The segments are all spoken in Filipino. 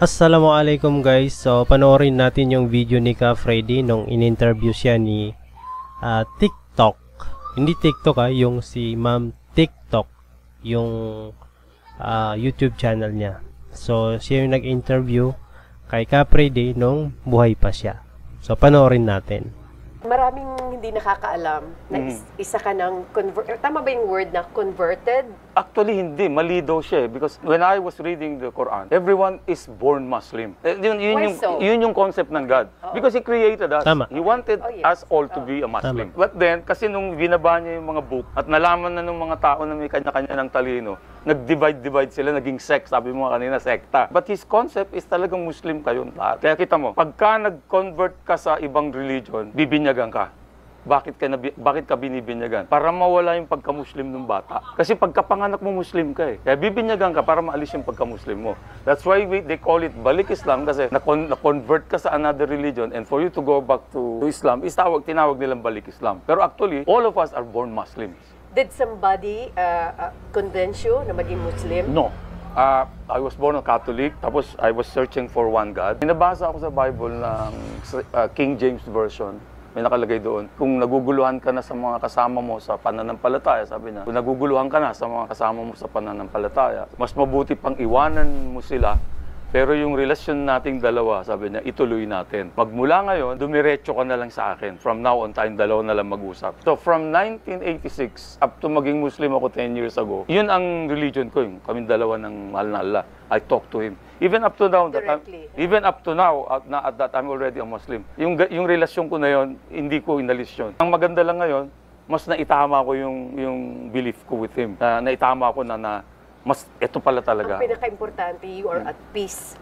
Assalamualaikum guys. So panoorin natin yung video ni Ka Freddy nung in-interview siya ni TikTok. Hindi TikTok yung si Ma'am TikTok, yung YouTube channel niya. So siya yung nag-interview kay Ka Freddy nung buhay pa siya. So panoorin natin. Maraming hindi nakakaalam na isa ka ng tama ba yung word na converted? Actually, hindi. Mali daw siya. Because when I was reading the Quran, everyone is born Muslim. Yun yung concept ng God. Because He created us. Tama. He wanted us all to be a Muslim. Tama. But then, kasi nung binaba niya yung mga book at nalaman na ng mga tao na may kanya-kanya ng talino, nag-divide sila, naging sect. Sabi mo kanina, sekta. But His concept is talagang Muslim kayong lahat. Kaya kita mo, pagka nag-convert ka sa ibang religion, bibinyagan ka. Bakit ka binibinyagan? Para mawala yung pagka-Muslim ng bata. Kasi pagkapanganak mo Muslim ka Kaya bibinyagan ka para maalis yung pagka-Muslim mo. That's why they call it balik Islam kasi na-convert ka sa another religion and for you to go back to Islam, tinawag nilang balik Islam. Pero actually, all of us are born Muslims. Did somebody convince you na maging Muslim? No. I was born a Catholic, tapos I was searching for one God. Binabasa ako sa Bible ng King James Version. May nakalagay doon, kung naguguluhan ka na sa mga kasama mo sa pananampalataya, sabi niya, kung naguguluhan ka na sa mga kasama mo sa pananampalataya, mas mabuti pang iwanan mo sila, pero yung relasyon nating dalawa, sabi niya, ituloy natin. Magmula ngayon, dumiretso ka na lang sa akin. From now on, tayong dalawa na lang mag-usap. So from 1986, up to maging Muslim ako 10 years ago, yun ang religion ko, yung kaming dalawa ng mahal na Allah. I talk to Him. Even up to now, at that I'm already a Muslim. Yung relasyon ko na yon, hindi ko inalis yun. Ang maganda lang ngayon, mas naitama ko yung belief ko with Him. Naitama ko na mas ito pala talaga. Ang pinaka-importante, you are at peace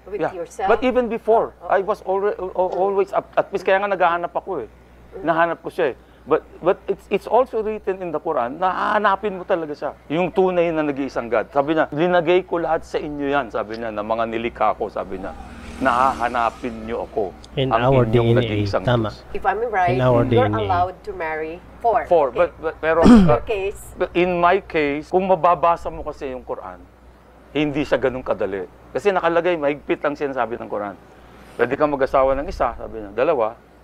with yourself. But even before, I was always at peace. Kaya nga naghahanap ako Nahanap ko siya But it's also written in the Quran na hahanapin mo talaga siya. Yung tunay na nag-iisang God. Sabi niya, linagay ko lahat sa inyo yan. Sabi niya, na mga nilikha ko, sabi niya, nahahanapin niyo ako. In our DNA, tama. If I'm right, you're allowed to marry four. Pero in my case, kung mababasa mo kasi yung Quran, hindi siya ganun kadali. Kasi nakalagay, mahigpit ang sinasabi ng Quran. Pwede kang mag-asawa ng isa, sabi niya, 2,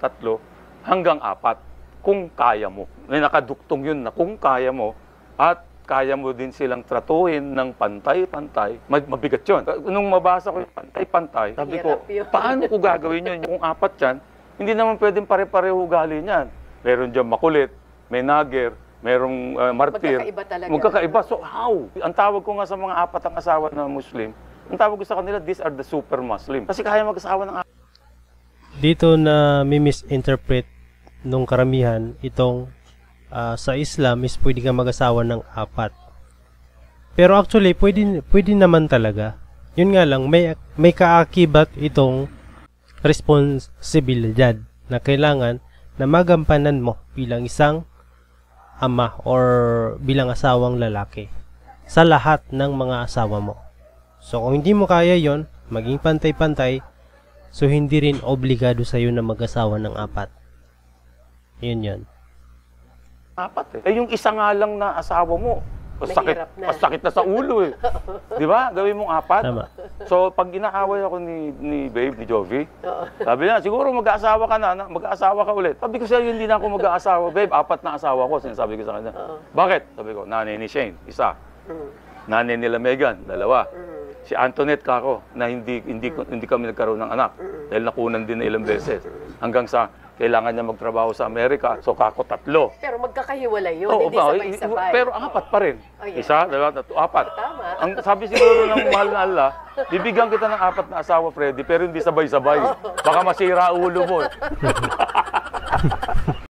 3, hanggang 4. Kung kaya mo. May nakaduktong yun na kung kaya mo at kaya mo din silang tratuhin ng pantay-pantay, mabigat yun. Nung mabasa ko yung pantay-pantay, sabi ko, paano ko gagawin yun? Kung 4 yan, hindi naman pwedeng pare-pareho ugali niyan. Meron dyan makulit, may nager, merong martir. Magkakaiba talaga. Magkakaiba. So how? Ang tawag ko nga sa mga 4 ang asawa na Muslim, ang tawag ko sa kanila, these are the super Muslim. Kasi kaya mag-asawa ng 4. Dito na misinterpret nung karamihan itong sa Islam is pwede ka mag-asawa ng 4. Pero actually pwede naman talaga. Yun nga lang may kaakibat itong responsibilidad na kailangan na magampanan mo bilang isang ama or bilang asawang lalaki sa lahat ng mga asawa mo. So kung hindi mo kaya yon, maging pantay-pantay, so hindi rin obligado sa iyo na mag-asawa ng 4. Yun. 4 yung isa nga lang na asawa mo, sakit na sa ulo Di ba? Gawin mong 4. Tama. So, pag inaaway ako ni Babe, ni Jovi, sabi niya, siguro mag-aasawa ka mag-aasawa ka ulit. Sabi ko siya, hindi na ako mag-aasawa. Babe, 4 na asawa ko. Sinasabi ko sa kanya. Bakit? Sabi ko, nanay ni Shane, 1. Nanay nila Megan, 2. Si Antoinette kako, na hindi kami nagkaroon ng anak. Dahil nakunan din na ilang beses. Hanggang sa kailangan niya magtrabaho sa Amerika, so kako 3. Pero magkakahiwalay yun, hindi sabay-sabay. Pero 4 pa rin. 1, 2, 3, 4. Tama. Ang sabi siguro ng mahal na Allah, bibigyan kita ng 4 na asawa, Freddy, pero hindi sabay-sabay. Baka masira ulo mo